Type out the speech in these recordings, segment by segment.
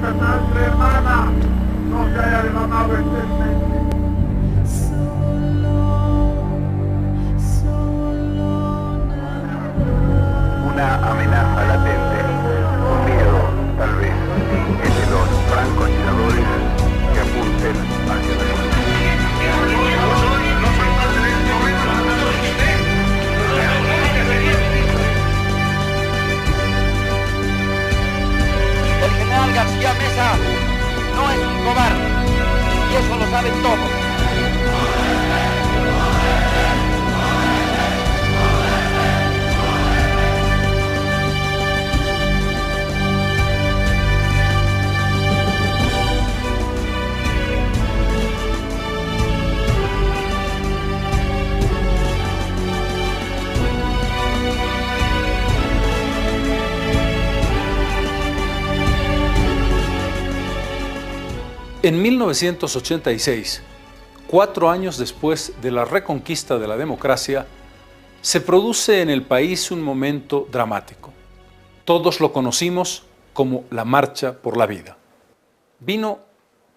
esa sangre, hermana, no se haya derramado eternamente. Una amenaza latente, un miedo, tal vez, es de los francotiradores que apunten hacia la luz. El general García Meza no es un cobarde, y eso lo saben todos. En 1986, 4 años después de la reconquista de la democracia, se produce en el país un momento dramático. Todos lo conocimos como la Marcha por la Vida. Vino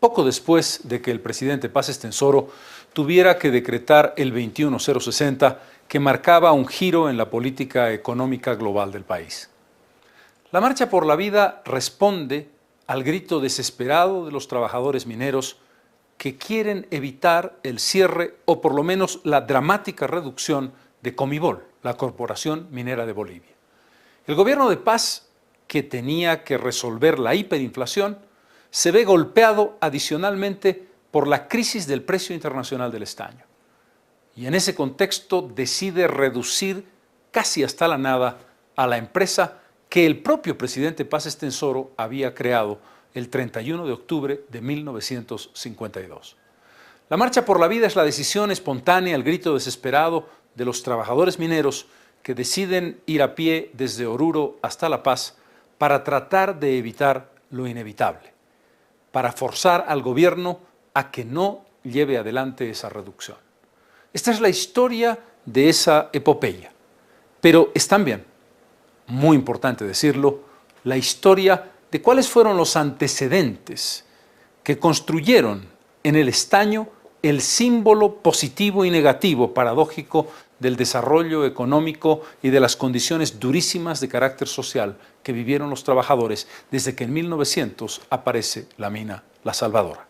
poco después de que el presidente Paz Estenssoro tuviera que decretar el 21060, que marcaba un giro en la política económica global del país. La Marcha por la Vida responde al grito desesperado de los trabajadores mineros que quieren evitar el cierre o por lo menos la dramática reducción de Comibol, la Corporación Minera de Bolivia. El gobierno de Paz, que tenía que resolver la hiperinflación, se ve golpeado adicionalmente por la crisis del precio internacional del estaño. Y en ese contexto decide reducir casi hasta la nada a la empresa que el propio presidente Paz Estenssoro había creado el 31 de octubre de 1952. La Marcha por la Vida es la decisión espontánea, el grito desesperado de los trabajadores mineros que deciden ir a pie desde Oruro hasta La Paz para tratar de evitar lo inevitable, para forzar al gobierno a que no lleve adelante esa reducción. Esta es la historia de esa epopeya, pero es también, muy importante decirlo, la historia de cuáles fueron los antecedentes que construyeron en el estaño el símbolo positivo y negativo, paradójico, del desarrollo económico y de las condiciones durísimas de carácter social que vivieron los trabajadores desde que en 1900 aparece la mina La Salvadora.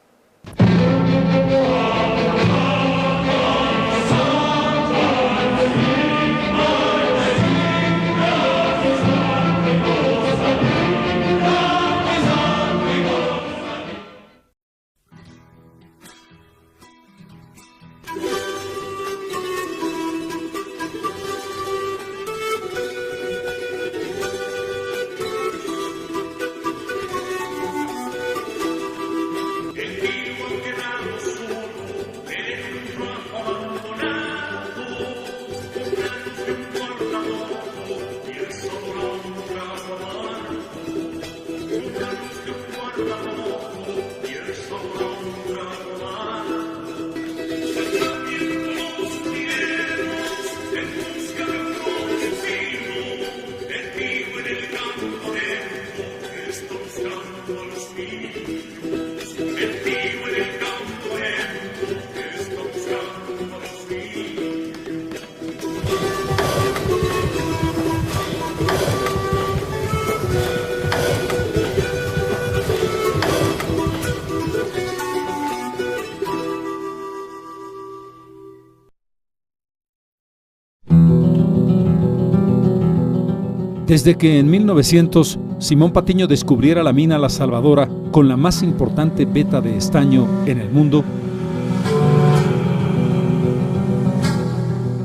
Desde que en 1900 Simón Patiño descubriera la mina La Salvadora con la más importante veta de estaño en el mundo,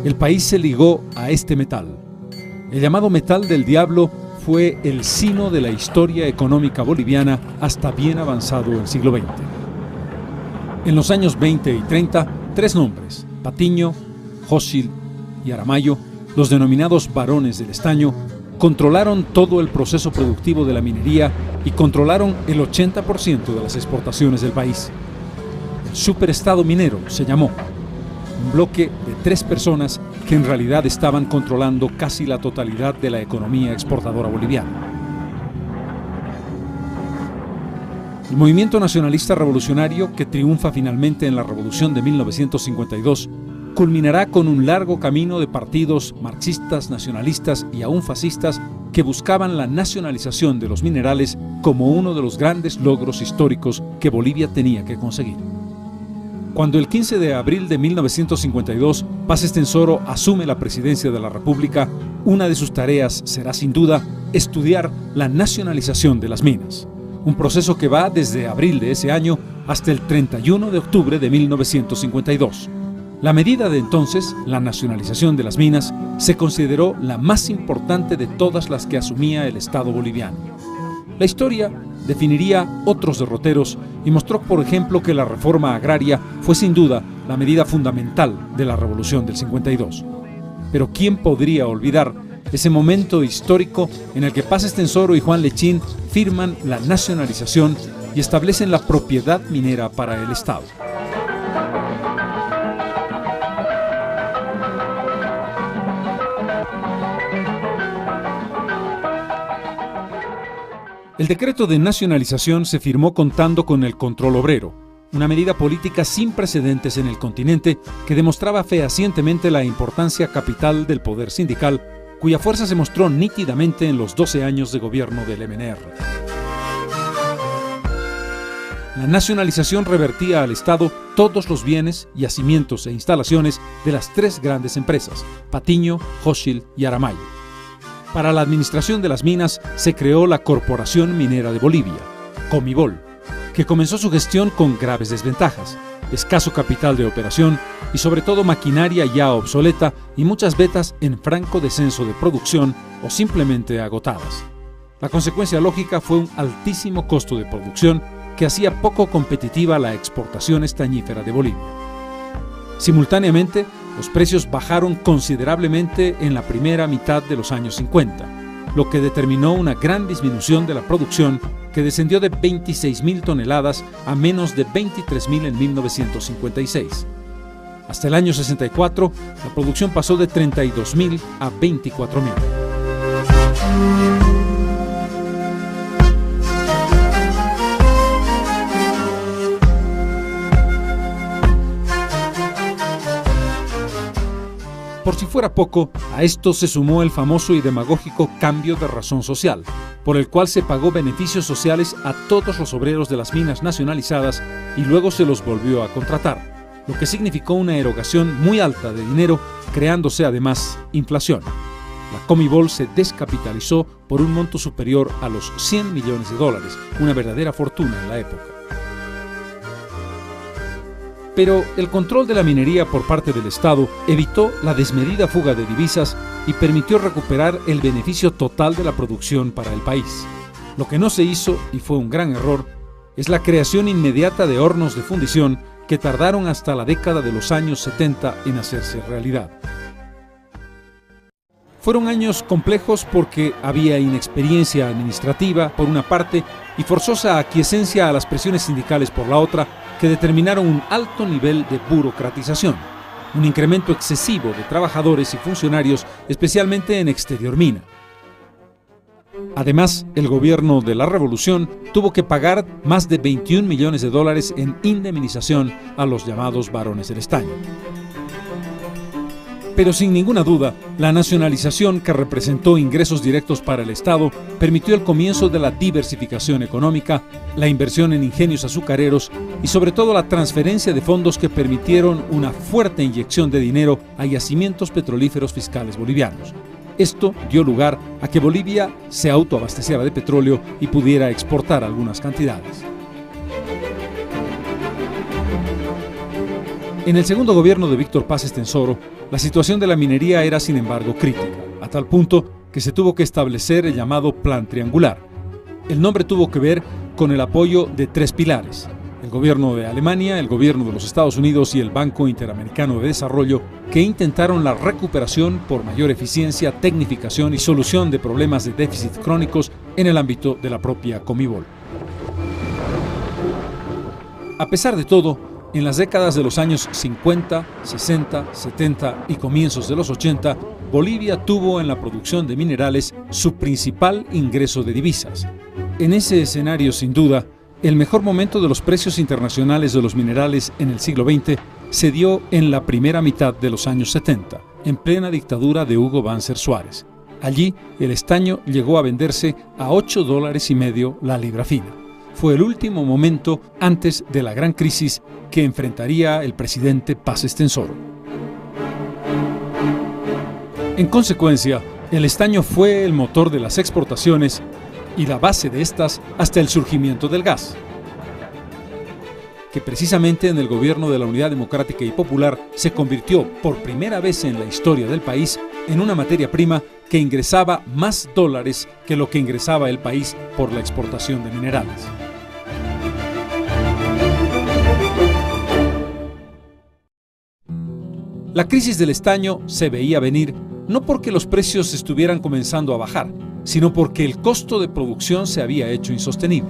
el país se ligó a este metal. El llamado metal del diablo fue el sino de la historia económica boliviana hasta bien avanzado el siglo XX. En los años 20 y 30, 3 nombres, Patiño, Jócil y Aramayo, los denominados varones del estaño, controlaron todo el proceso productivo de la minería y controlaron el 80% de las exportaciones del país. El superestado minero se llamó, un bloque de 3 personas que en realidad estaban controlando casi la totalidad de la economía exportadora boliviana. El movimiento nacionalista revolucionario, que triunfa finalmente en la Revolución de 1952, culminará con un largo camino de partidos marxistas, nacionalistas y aún fascistas que buscaban la nacionalización de los minerales como uno de los grandes logros históricos que Bolivia tenía que conseguir. Cuando el 15 de abril de 1952 Paz Estenssoro asume la presidencia de la República, una de sus tareas será sin duda estudiar la nacionalización de las minas, un proceso que va desde abril de ese año hasta el 31 de octubre de 1952. La medida de entonces, la nacionalización de las minas, se consideró la más importante de todas las que asumía el Estado boliviano. La historia definiría otros derroteros y mostró, por ejemplo, que la reforma agraria fue sin duda la medida fundamental de la Revolución del 52. Pero ¿quién podría olvidar ese momento histórico en el que Paz Estenssoro y Juan Lechín firman la nacionalización y establecen la propiedad minera para el Estado? El decreto de nacionalización se firmó contando con el control obrero, una medida política sin precedentes en el continente que demostraba fehacientemente la importancia capital del poder sindical, cuya fuerza se mostró nítidamente en los 12 años de gobierno del MNR. La nacionalización revertía al Estado todos los bienes, yacimientos e instalaciones de las tres grandes empresas, Patiño, Hochschild y Aramayo. Para la administración de las minas se creó la Corporación Minera de Bolivia, Comibol, que comenzó su gestión con graves desventajas, escaso capital de operación y sobre todo maquinaria ya obsoleta y muchas vetas en franco descenso de producción o simplemente agotadas. La consecuencia lógica fue un altísimo costo de producción que hacía poco competitiva la exportación estañífera de Bolivia. Simultáneamente, los precios bajaron considerablemente en la primera mitad de los años 50, lo que determinó una gran disminución de la producción que descendió de 26.000 toneladas a menos de 23.000 en 1956. Hasta el año 64, la producción pasó de 32.000 a 24.000. Por si fuera poco, a esto se sumó el famoso y demagógico cambio de razón social, por el cual se pagó beneficios sociales a todos los obreros de las minas nacionalizadas y luego se los volvió a contratar, lo que significó una erogación muy alta de dinero, creándose además inflación. La Comibol se descapitalizó por un monto superior a los $100 millones, una verdadera fortuna en la época. Pero el control de la minería por parte del Estado evitó la desmedida fuga de divisas y permitió recuperar el beneficio total de la producción para el país. Lo que no se hizo, y fue un gran error, es la creación inmediata de hornos de fundición que tardaron hasta la década de los años 70 en hacerse realidad. Fueron años complejos porque había inexperiencia administrativa por una parte y forzosa aquiescencia a las presiones sindicales por la otra, que determinaron un alto nivel de burocratización, un incremento excesivo de trabajadores y funcionarios, especialmente en Exterior Mina. Además, el gobierno de la Revolución tuvo que pagar más de $21 millones en indemnización a los llamados varones del estaño. Pero sin ninguna duda, la nacionalización, que representó ingresos directos para el Estado, permitió el comienzo de la diversificación económica, la inversión en ingenios azucareros y sobre todo la transferencia de fondos que permitieron una fuerte inyección de dinero a yacimientos petrolíferos fiscales bolivianos. Esto dio lugar a que Bolivia se autoabasteciera de petróleo y pudiera exportar algunas cantidades. En el segundo gobierno de Víctor Paz Estenssoro, la situación de la minería era sin embargo crítica, a tal punto que se tuvo que establecer el llamado Plan Triangular. El nombre tuvo que ver con el apoyo de tres pilares: el gobierno de Alemania, el gobierno de los Estados Unidos y el Banco Interamericano de Desarrollo, que intentaron la recuperación por mayor eficiencia, tecnificación y solución de problemas de déficit crónicos en el ámbito de la propia Comibol. A pesar de todo, en las décadas de los años 50, 60, 70 y comienzos de los 80, Bolivia tuvo en la producción de minerales su principal ingreso de divisas. En ese escenario, sin duda, El mejor momento de los precios internacionales de los minerales en el siglo XX se dio en la primera mitad de los años 70, en plena dictadura de Hugo Banzer Suárez. Allí, el estaño llegó a venderse a $8.50 la libra fina. Fue el último momento antes de la gran crisis que enfrentaría el presidente Paz Estenssoro. En consecuencia, el estaño fue el motor de las exportaciones y la base de estas hasta el surgimiento del gas, que precisamente en el gobierno de la Unidad Democrática y Popular se convirtió por primera vez en la historia del país en una materia prima que ingresaba más dólares que lo que ingresaba el país por la exportación de minerales. La crisis del estaño se veía venir no porque los precios estuvieran comenzando a bajar, sino porque el costo de producción se había hecho insostenible.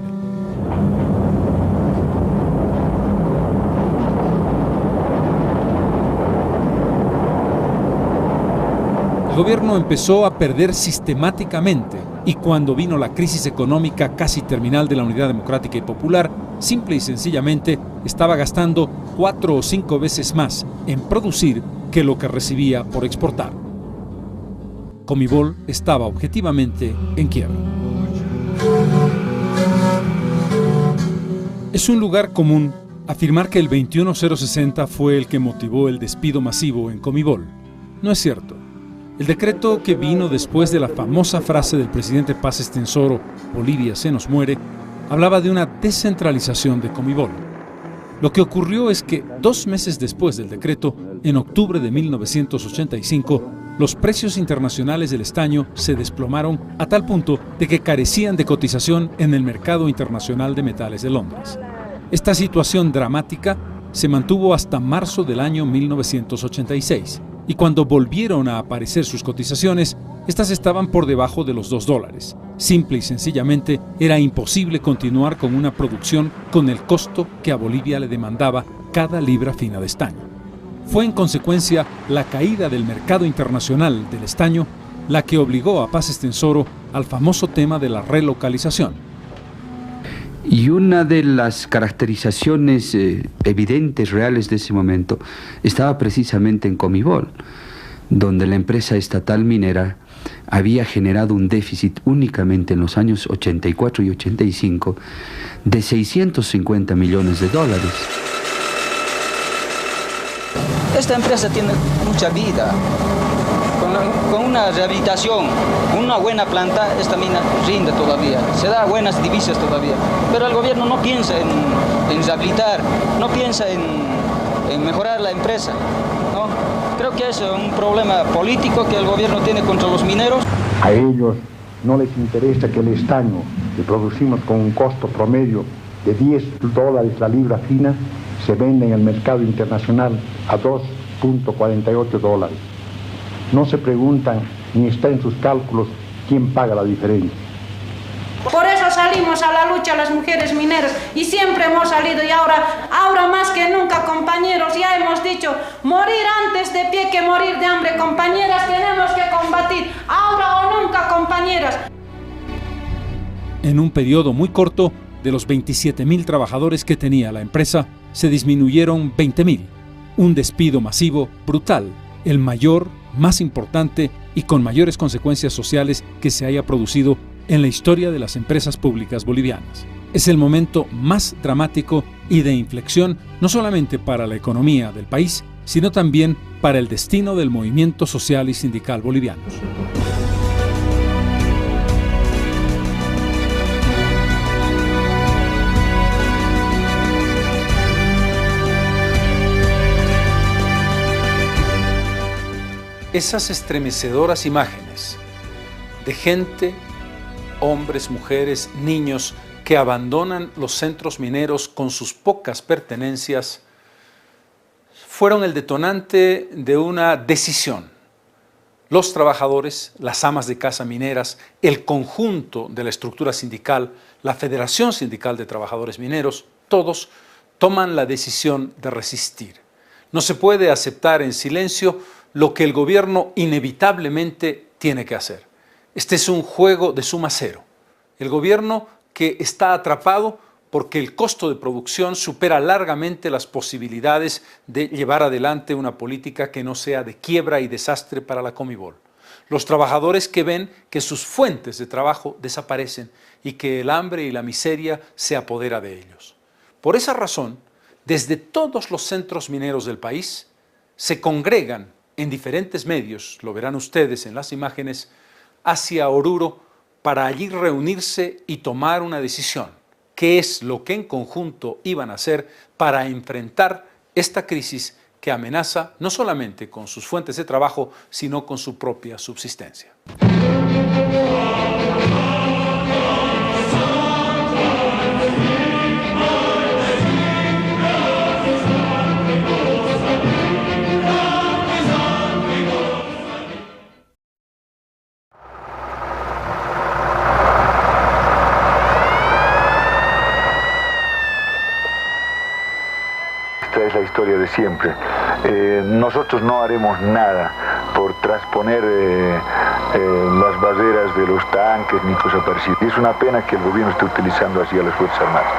El gobierno empezó a perder sistemáticamente y cuando vino la crisis económica casi terminal de la Unidad Democrática y Popular, simple y sencillamente estaba gastando 4 o 5 veces más en producir que lo que recibía por exportar. Comibol estaba objetivamente en quiebra. Es un lugar común afirmar que el 21060 fue el que motivó el despido masivo en Comibol. No es cierto. El decreto que vino después de la famosa frase del presidente Paz Estenssoro, Bolivia se nos muere, hablaba de una descentralización de Comibol. Lo que ocurrió es que 2 meses después del decreto, en octubre de 1985, los precios internacionales del estaño se desplomaron a tal punto de que carecían de cotización en el mercado internacional de metales de Londres. Esta situación dramática se mantuvo hasta marzo del año 1986, y cuando volvieron a aparecer sus cotizaciones, estas estaban por debajo de los $2. Simple y sencillamente era imposible continuar con una producción con el costo que a Bolivia le demandaba cada libra fina de estaño. Fue en consecuencia la caída del mercado internacional del estaño la que obligó a Paz Estenssoro al famoso tema de la relocalización. Y una de las caracterizaciones evidentes, reales de ese momento, estaba precisamente en Comibol, donde la empresa estatal minera había generado un déficit únicamente en los años 84 y 85 de $650 millones. Esta empresa tiene mucha vida. Con una rehabilitación, con una buena planta, esta mina rinde todavía, se da buenas divisas todavía. Pero el gobierno no piensa en rehabilitar, no piensa en mejorar la empresa, ¿no? Creo que es un problema político que el gobierno tiene contra los mineros. A ellos no les interesa que el estaño que producimos con un costo promedio de $10 la libra fina se vende en el mercado internacional a $2.48. No se preguntan ni está en sus cálculos quién paga la diferencia. Por eso salimos a la lucha las mujeres mineras y siempre hemos salido y ahora más que nunca, compañeros, ya hemos dicho, morir antes de pie que morir de hambre, compañeras, tenemos que combatir, ahora o nunca, compañeras. En un periodo muy corto, de los 27.000 trabajadores que tenía la empresa, se disminuyeron 20.000. Un despido masivo, brutal, el mayor, más importante y con mayores consecuencias sociales que se haya producido en la historia de las empresas públicas bolivianas. Es el momento más dramático y de inflexión no solamente para la economía del país, sino también para el destino del movimiento social y sindical bolivianos. Esas estremecedoras imágenes de gente, hombres, mujeres, niños que abandonan los centros mineros con sus pocas pertenencias fueron el detonante de una decisión. Los trabajadores, las amas de casa mineras, el conjunto de la estructura sindical, la Federación Sindical de Trabajadores Mineros, todos toman la decisión de resistir. No se puede aceptar en silencio lo que el gobierno inevitablemente tiene que hacer. Este es un juego de suma cero. El gobierno que está atrapado porque el costo de producción supera largamente las posibilidades de llevar adelante una política que no sea de quiebra y desastre para la Comibol. Los trabajadores que ven que sus fuentes de trabajo desaparecen y que el hambre y la miseria se apodera de ellos. Por esa razón, desde todos los centros mineros del país se congregan en diferentes medios, lo verán ustedes en las imágenes, hacia Oruro para allí reunirse y tomar una decisión. ¿Qué es lo que en conjunto iban a hacer para enfrentar esta crisis que amenaza no solamente con sus fuentes de trabajo, sino con su propia subsistencia? Esta es la historia de siempre. Nosotros no haremos nada por trasponer las barreras de los tanques ni cosas parecidas. Es una pena que el gobierno esté utilizando así a las Fuerzas Armadas.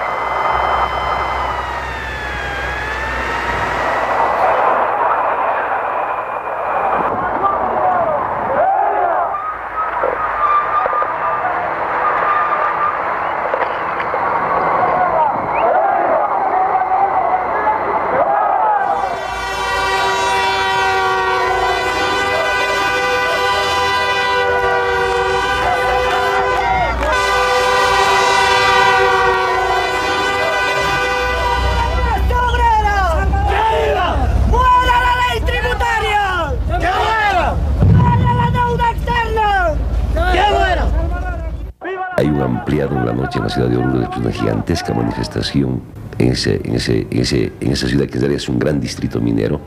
Hay un ampliado en la noche en la ciudad de Oruro, después de una gigantesca manifestación en esa ciudad que en realidad es un gran distrito minero,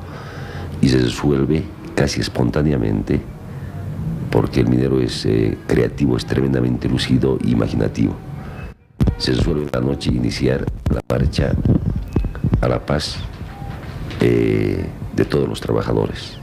y se resuelve casi espontáneamente porque el minero es creativo, es tremendamente lúcido e imaginativo. Se resuelve en la noche iniciar la marcha a la paz de todos los trabajadores.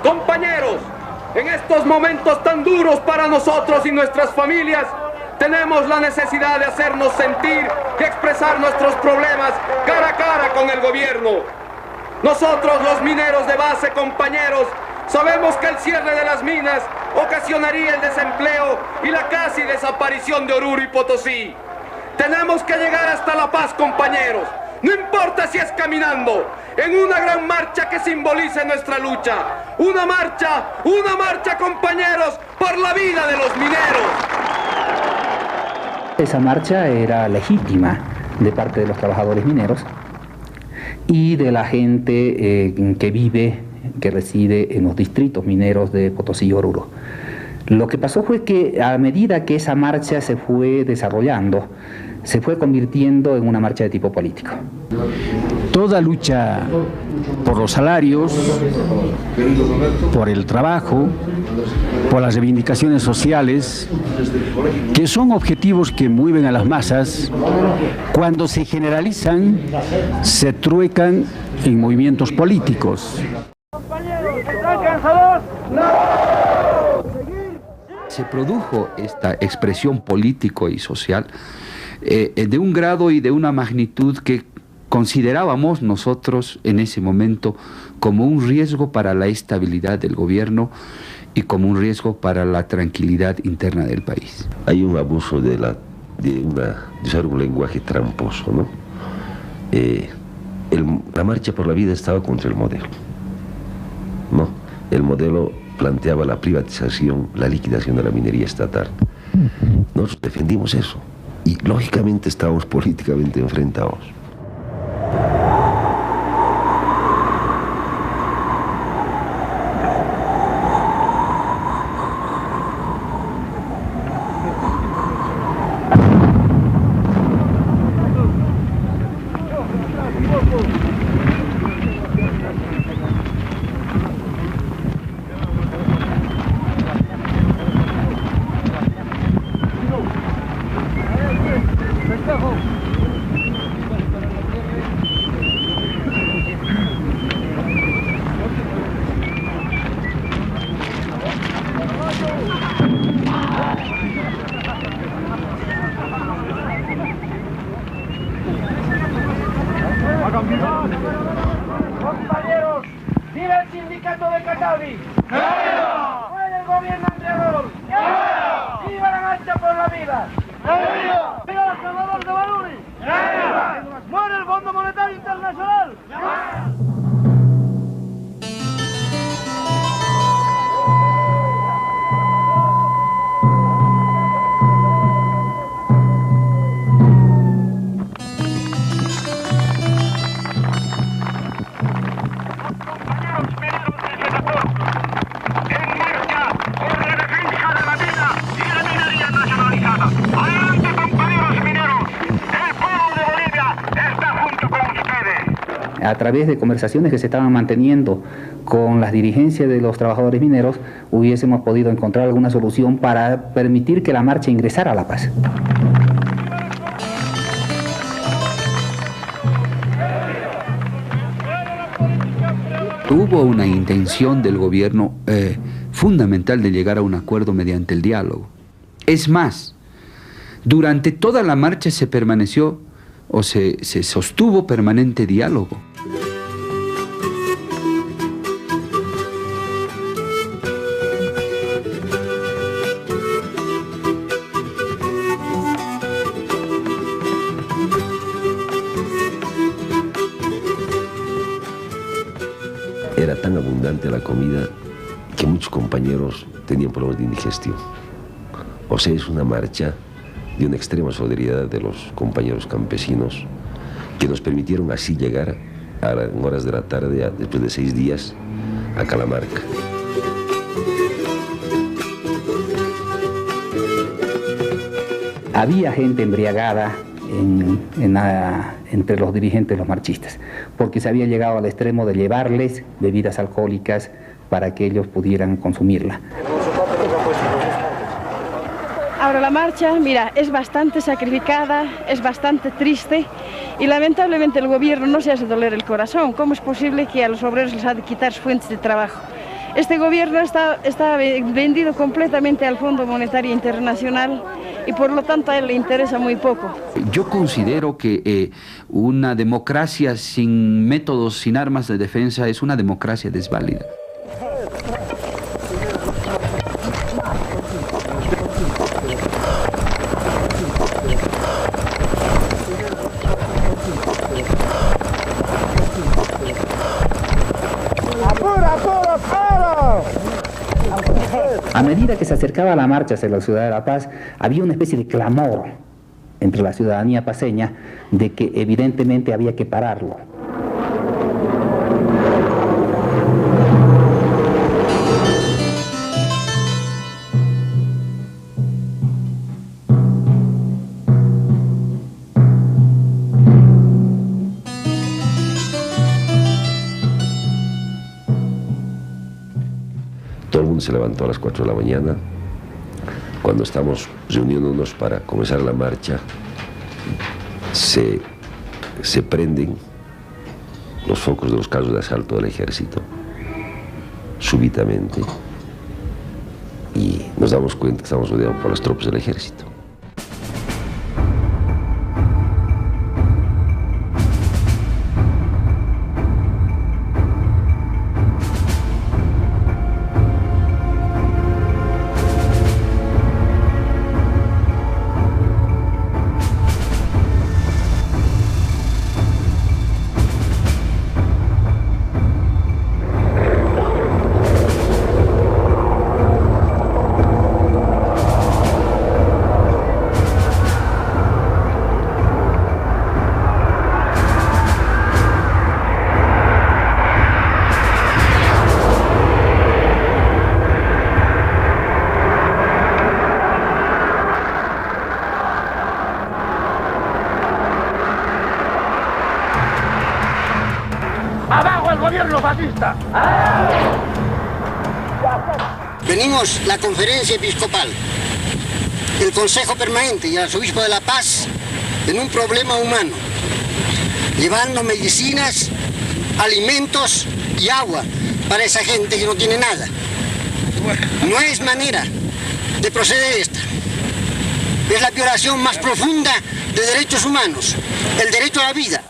Compañeros, en estos momentos tan duros para nosotros y nuestras familias, tenemos la necesidad de hacernos sentir y expresar nuestros problemas cara a cara con el gobierno. Nosotros, los mineros de base, compañeros, sabemos que el cierre de las minas ocasionaría el desempleo y la casi desaparición de Oruro y Potosí. Tenemos que llegar hasta la paz, compañeros. No importa si es caminando, en una gran marcha que simbolice nuestra lucha. Una marcha, compañeros, por la vida de los mineros. Esa marcha era legítima de parte de los trabajadores mineros y de la gente que reside en los distritos mineros de Potosí y Oruro. Lo que pasó fue que a medida que esa marcha se fue desarrollando, se fue convirtiendo en una marcha de tipo político. Toda lucha por los salarios, por el trabajo, por las reivindicaciones sociales, que son objetivos que mueven a las masas, cuando se generalizan, se truecan en movimientos políticos. Se produjo esta expresión político y social de un grado y de una magnitud que considerábamos nosotros en ese momento como un riesgo para la estabilidad del gobierno y como un riesgo para la tranquilidad interna del país. Hay un abuso de usar un lenguaje tramposo, ¿no? La marcha por la vida estaba contra el modelo, ¿no? El modelo planteaba la privatización, la liquidación de la minería estatal. Nosotros defendimos eso y lógicamente estábamos políticamente enfrentados. ¡Viva! ¡Viva el Salvador de Baruri! ¡Viva! ¡Muere el Fondo Monetario Internacional! ¡Viva! A través de conversaciones que se estaban manteniendo con las dirigencias de los trabajadores mineros, hubiésemos podido encontrar alguna solución para permitir que la marcha ingresara a La Paz. Hubo una intención del gobierno fundamental de llegar a un acuerdo mediante el diálogo. Es más, durante toda la marcha se permaneció o se sostuvo permanente diálogo. Era tan abundante la comida que muchos compañeros tenían problemas de indigestión. O sea, es una marcha de una extrema solidaridad de los compañeros campesinos que nos permitieron así llegar en horas de la tarde, después de 6 días, a Calamarca. Había gente embriagada entre los dirigentes, los marchistas, porque se había llegado al extremo de llevarles bebidas alcohólicas para que ellos pudieran consumirla. Ahora la marcha, mira, es bastante sacrificada, es bastante triste y lamentablemente el gobierno no se hace doler el corazón. ¿Cómo es posible que a los obreros les ha de quitar sus fuentes de trabajo? Este gobierno está vendido completamente al Fondo Monetario Internacional y por lo tanto a él le interesa muy poco. Yo considero que una democracia sin métodos, sin armas de defensa, es una democracia desválida. A medida que se acercaba la marcha hacia la ciudad de La Paz, había una especie de clamor entre la ciudadanía paceña de que evidentemente había que pararlo. Todo el mundo se levantó a las 4 de la mañana. Cuando estamos reuniéndonos para comenzar la marcha, se prenden los focos de los carros de asalto del ejército, súbitamente, y nos damos cuenta que estamos rodeados por las tropas del ejército. ¡Abajo el gobierno fascista! Venimos la conferencia episcopal, el Consejo Permanente y el Arzobispo de La Paz en un problema humano, llevando medicinas, alimentos y agua para esa gente que no tiene nada. No es manera de proceder esta. Es la violación más profunda de derechos humanos, el derecho a la vida.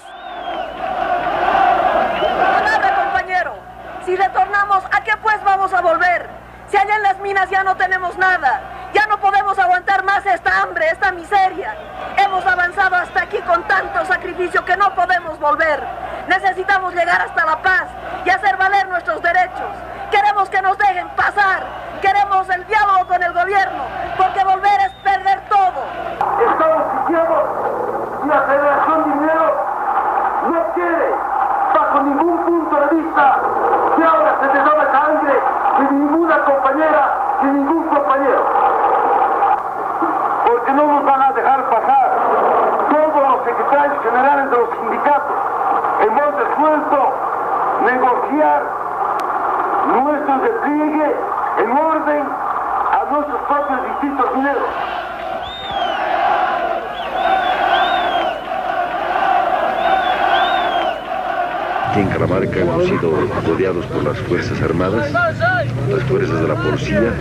Si retornamos, ¿a qué pues vamos a volver? Si allá en las minas ya no tenemos nada, ya no podemos aguantar más esta hambre, esta miseria. Hemos avanzado hasta aquí con tanto sacrificio que no podemos volver. Necesitamos llegar hasta la paz y hacer valer nuestros derechos. Queremos que nos dejen pasar. Queremos el diálogo con el gobierno, porque volver es perder todo. Estamos sitiados y la Federación de Mineros no quiere, bajo ningún punto de vista, que ahora se derrame sangre de ninguna compañera, de ningún compañero. Porque no nos van a dejar pasar todos los secretarios generales de los sindicatos en voz de sueldo, negociar nuestro despliegue en orden a nuestros propios distritos mineros. Aquí en Calamarca hemos sido rodeados por las Fuerzas Armadas, las fuerzas de la policía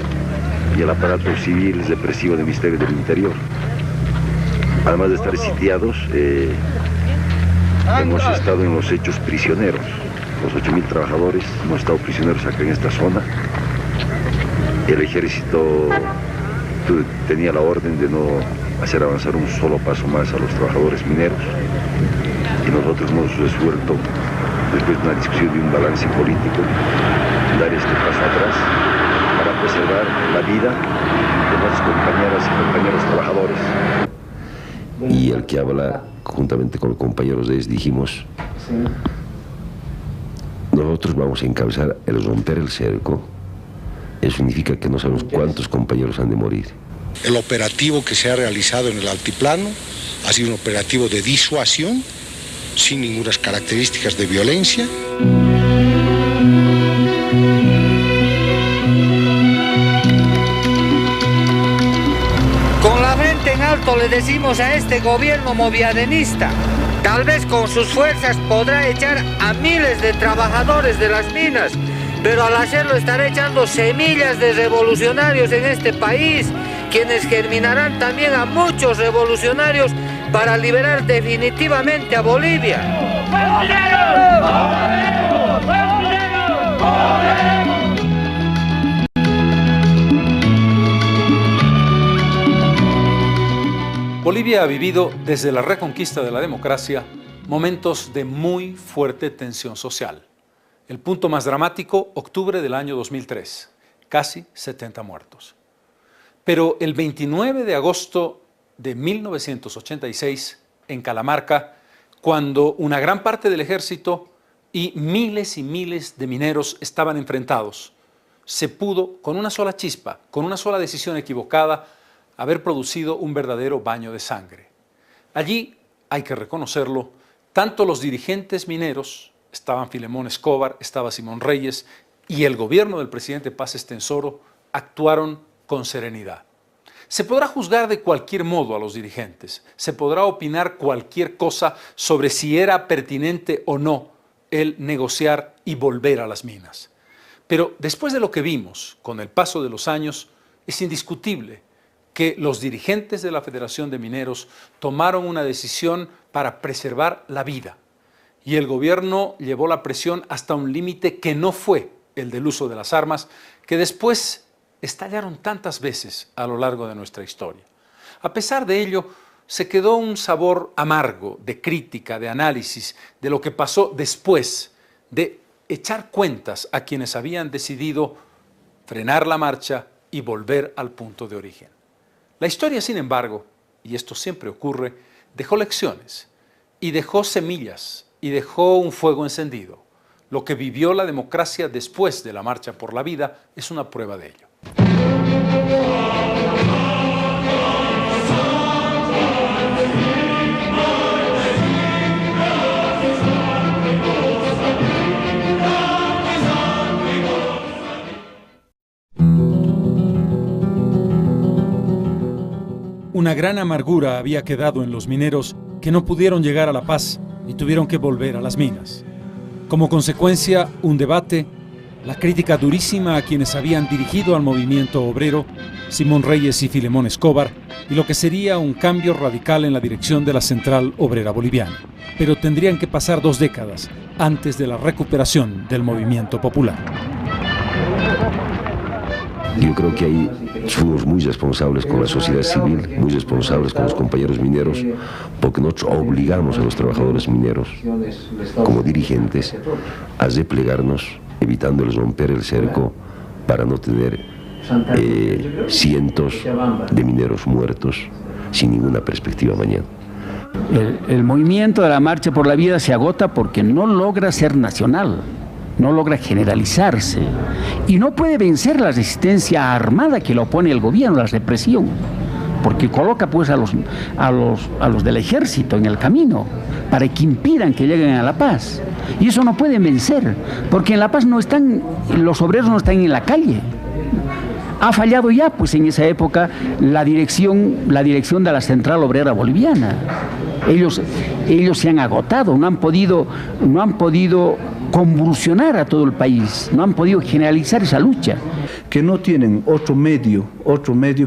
y el aparato civil represivo del Ministerio del Interior. Además de estar sitiados, hemos estado en los hechos prisioneros. Los 8.000 trabajadores hemos estado prisioneros acá en esta zona. El ejército tenía la orden de no hacer avanzar un solo paso más a los trabajadores mineros. Y nosotros hemos resuelto, después de una discusión de un balance político, dar este paso atrás para preservar la vida de nuestras compañeras y compañeros trabajadores. Y el que habla, juntamente con los compañeros de ellos, dijimos, nosotros vamos a encabezar el romper el cerco. Eso significa que no sabemos cuántos compañeros han de morir. El operativo que se ha realizado en el altiplano ha sido un operativo de disuasión, sin ninguna características de violencia. Con la frente en alto le decimos a este gobierno moviadenista, tal vez con sus fuerzas podrá echar a miles de trabajadores de las minas, pero al hacerlo estará echando semillas de revolucionarios en este país, quienes germinarán también a muchos revolucionarios para liberar definitivamente a Bolivia. Bolivia ha vivido desde la reconquista de la democracia momentos de muy fuerte tensión social. El punto más dramático, octubre del año 2003, casi 70 muertos. Pero el 29 de agosto de 1986, en Calamarca, cuando una gran parte del ejército y miles de mineros estaban enfrentados, se pudo, con una sola chispa, con una sola decisión equivocada, haber producido un verdadero baño de sangre. Allí, hay que reconocerlo, tanto los dirigentes mineros, estaban Filemón Escobar, estaba Simón Reyes, y el gobierno del presidente Paz Estenssoro actuaron con serenidad. Se podrá juzgar de cualquier modo a los dirigentes, se podrá opinar cualquier cosa sobre si era pertinente o no el negociar y volver a las minas. Pero después de lo que vimos con el paso de los años, es indiscutible que los dirigentes de la Federación de Mineros tomaron una decisión para preservar la vida y el gobierno llevó la presión hasta un límite que no fue el del uso de las armas, que después estallaron tantas veces a lo largo de nuestra historia. A pesar de ello, se quedó un sabor amargo de crítica, de análisis, de lo que pasó después, de echar cuentas a quienes habían decidido frenar la marcha y volver al punto de origen. La historia, sin embargo, y esto siempre ocurre, dejó lecciones y dejó semillas y dejó un fuego encendido. Lo que vivió la democracia después de la Marcha por la Vida es una prueba de ello. Una gran amargura había quedado en los mineros que no pudieron llegar a la paz y tuvieron que volver a las minas. Como consecuencia, un debate, la crítica durísima a quienes habían dirigido al movimiento obrero, Simón Reyes y Filemón Escobar, y lo que sería un cambio radical en la dirección de la Central Obrera Boliviana. Pero tendrían que pasar 2 décadas antes de la recuperación del movimiento popular. Yo creo que hay fuimos muy responsables con la sociedad civil, muy responsables con los compañeros mineros, porque nosotros obligamos a los trabajadores mineros, como dirigentes, a replegarnos, evitándoles romper el cerco para no tener cientos de mineros muertos sin ninguna perspectiva mañana. El movimiento de la Marcha por la Vida se agota porque no logra ser nacional, no logra generalizarse y no puede vencer la resistencia armada que le opone el gobierno, la represión, porque coloca pues a los del ejército en el camino para que impidan que lleguen a la paz. Y eso no pueden vencer, porque en la paz no están, los obreros no están en la calle. Ha fallado ya, pues en esa época, la dirección de la Central Obrera Boliviana. Ellos se han agotado, no han podido convulsionar a todo el país, no han podido generalizar esa lucha. Que no tienen otro medio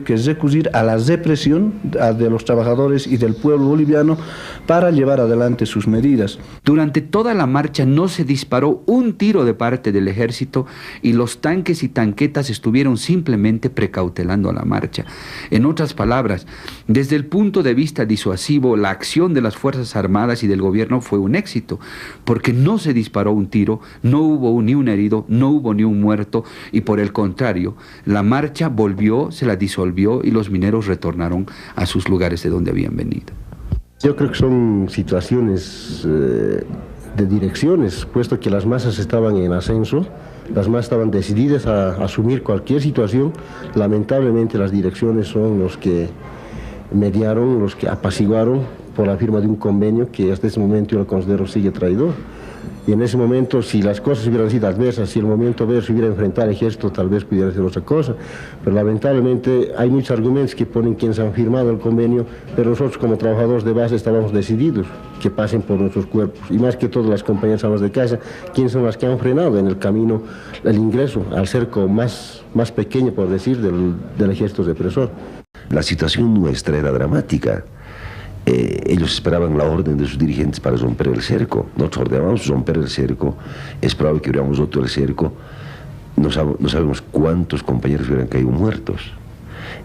que recurrir a la represión de los trabajadores y del pueblo boliviano para llevar adelante sus medidas. Durante toda la marcha no se disparó un tiro de parte del ejército y los tanques y tanquetas estuvieron simplemente precautelando a la marcha. En otras palabras, desde el punto de vista disuasivo, la acción de las Fuerzas Armadas y del gobierno fue un éxito, porque no se disparó un tiro, no hubo ni un herido, no hubo ni un muerto, y por el contrario, la marcha volvió, se la disolvió y los mineros retornaron a sus lugares de donde habían venido. Yo creo que son situaciones de direcciones, puesto que las masas estaban en ascenso, las masas estaban decididas a asumir cualquier situación. Lamentablemente las direcciones son los que mediaron, los que apaciguaron por la firma de un convenio que hasta ese momento yo lo considero sigue traidor. Y en ese momento, si las cosas hubieran sido adversas, si el momento adverso hubiera enfrentado al ejército, tal vez pudiera ser otra cosa. Pero lamentablemente hay muchos argumentos que ponen quienes han firmado el convenio, pero nosotros como trabajadores de base estábamos decididos que pasen por nuestros cuerpos. Y más que todas las compañías amas de casa, quienes son las que han frenado en el camino el ingreso al cerco más pequeño, por decir, del ejército represor. La situación nuestra era dramática. Ellos esperaban la orden de sus dirigentes para romper el cerco. Nosotros ordenábamos romper el cerco, es probable que hubiéramos roto el cerco, no sabemos cuántos compañeros hubieran caído muertos.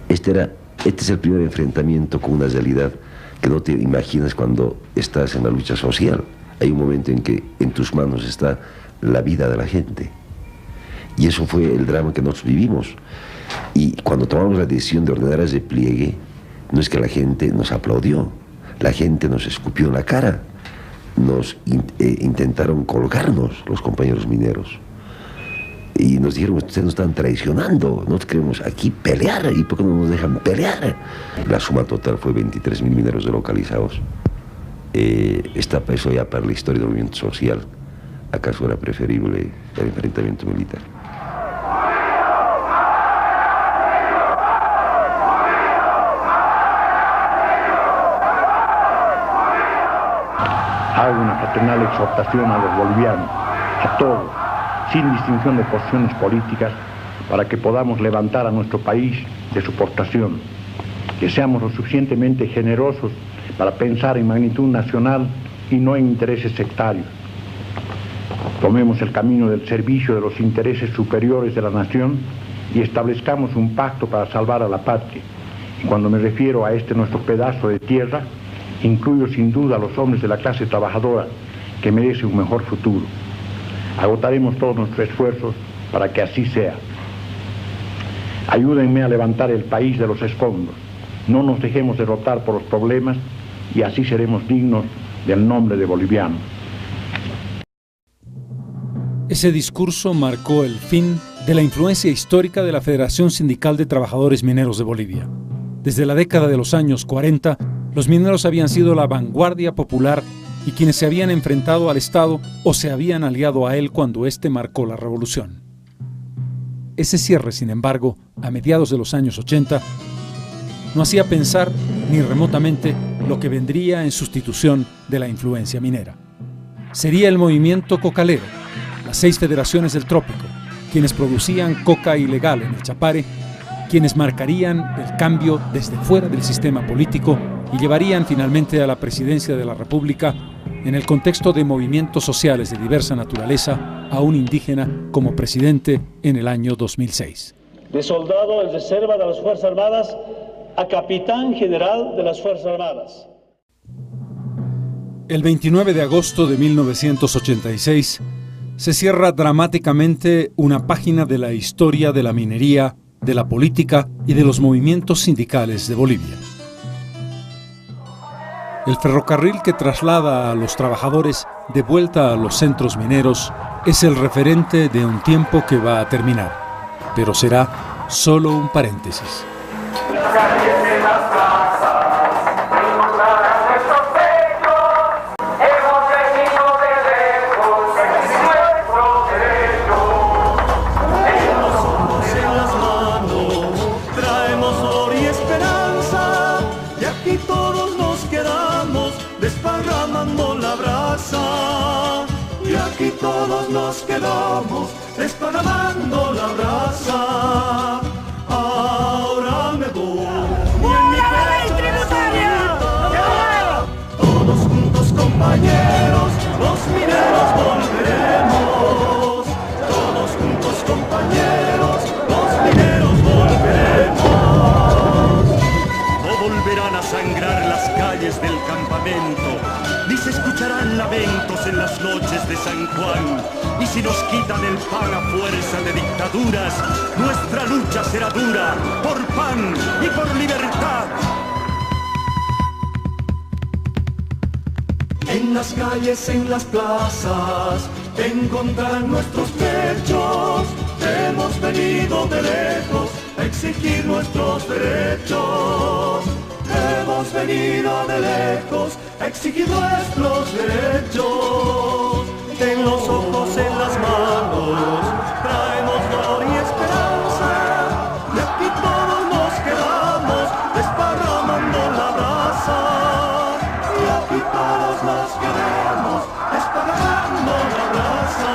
Este es el primer enfrentamiento con una realidad que no te imaginas cuando estás en la lucha social. Hay un momento en que en tus manos está la vida de la gente. Y eso fue el drama que nosotros vivimos. Y cuando tomamos la decisión de ordenar ese pliegue, no es que la gente nos aplaudió. La gente nos escupió en la cara, nos intentaron colgarnos los compañeros mineros y nos dijeron: ustedes nos están traicionando, nosotros queremos aquí pelear, ¿y por qué no nos dejan pelear? La suma total fue 23.000 mineros delocalizados. Eso ya para la historia del movimiento social, ¿acaso era preferible el enfrentamiento militar? Hago una fraternal exhortación a los bolivianos, a todos, sin distinción de posiciones políticas, para que podamos levantar a nuestro país de su postración, que seamos lo suficientemente generosos para pensar en magnitud nacional y no en intereses sectarios. Tomemos el camino del servicio de los intereses superiores de la nación y establezcamos un pacto para salvar a la patria. Y cuando me refiero a este nuestro pedazo de tierra, incluyo sin duda a los hombres de la clase trabajadora que merecen un mejor futuro. Agotaremos todos nuestros esfuerzos para que así sea. Ayúdenme a levantar el país de los escombros. No nos dejemos derrotar por los problemas y así seremos dignos del nombre de bolivianos. Ese discurso marcó el fin de la influencia histórica de la Federación Sindical de Trabajadores Mineros de Bolivia. Desde la década de los años 40, los mineros habían sido la vanguardia popular y quienes se habían enfrentado al Estado o se habían aliado a él cuando éste marcó la revolución. Ese cierre, sin embargo, a mediados de los años 80, no hacía pensar ni remotamente lo que vendría en sustitución de la influencia minera. Sería el movimiento cocalero, las 6 federaciones del trópico, quienes producían coca ilegal en el Chapare, quienes marcarían el cambio desde fuera del sistema político y llevarían finalmente a la presidencia de la República, en el contexto de movimientos sociales de diversa naturaleza, a un indígena como presidente en el año 2006. de soldado en reserva de las Fuerzas Armadas a capitán general de las Fuerzas Armadas. El 29 de agosto de 1986 se cierra dramáticamente una página de la historia de la minería, de la política y de los movimientos sindicales de Bolivia. El ferrocarril que traslada a los trabajadores de vuelta a los centros mineros es el referente de un tiempo que va a terminar, pero será solo un paréntesis. Todos nos quedamos desparramando la brasa. Ahora me voy. ¡Muera la ley tributaria! Todos juntos, compañeros, los mineros volveremos. Todos juntos, compañeros, los mineros volveremos. No volverán a sangrar las calles del campamento, ni se escucharán lamentos en las noches de San Juan. Y si nos quitan el pan a fuerza de dictaduras, nuestra lucha será dura por pan y por libertad. En las calles, en las plazas, encontrar nuestros pechos. Hemos venido de lejos a exigir nuestros derechos. Hemos venido de lejos a exigir nuestros derechos. En los ojos, en las manos, traemos dolor y esperanza. Y aquí todos nos quedamos desparramando la brasa. Y aquí todos nos quedamos desparramando la brasa.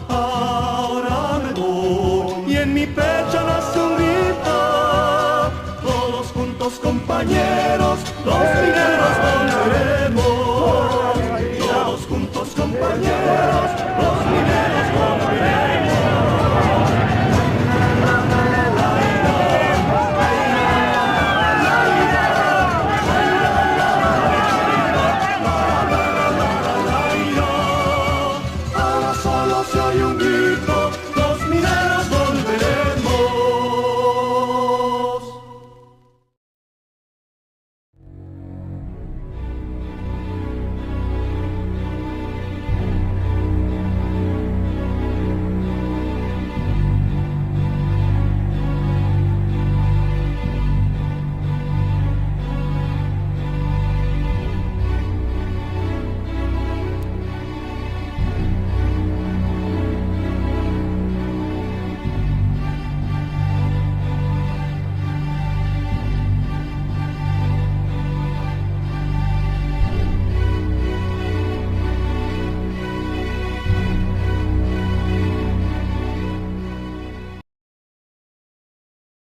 Ahora me voy y en mi pecho nace un grito. Todos juntos, compañeros,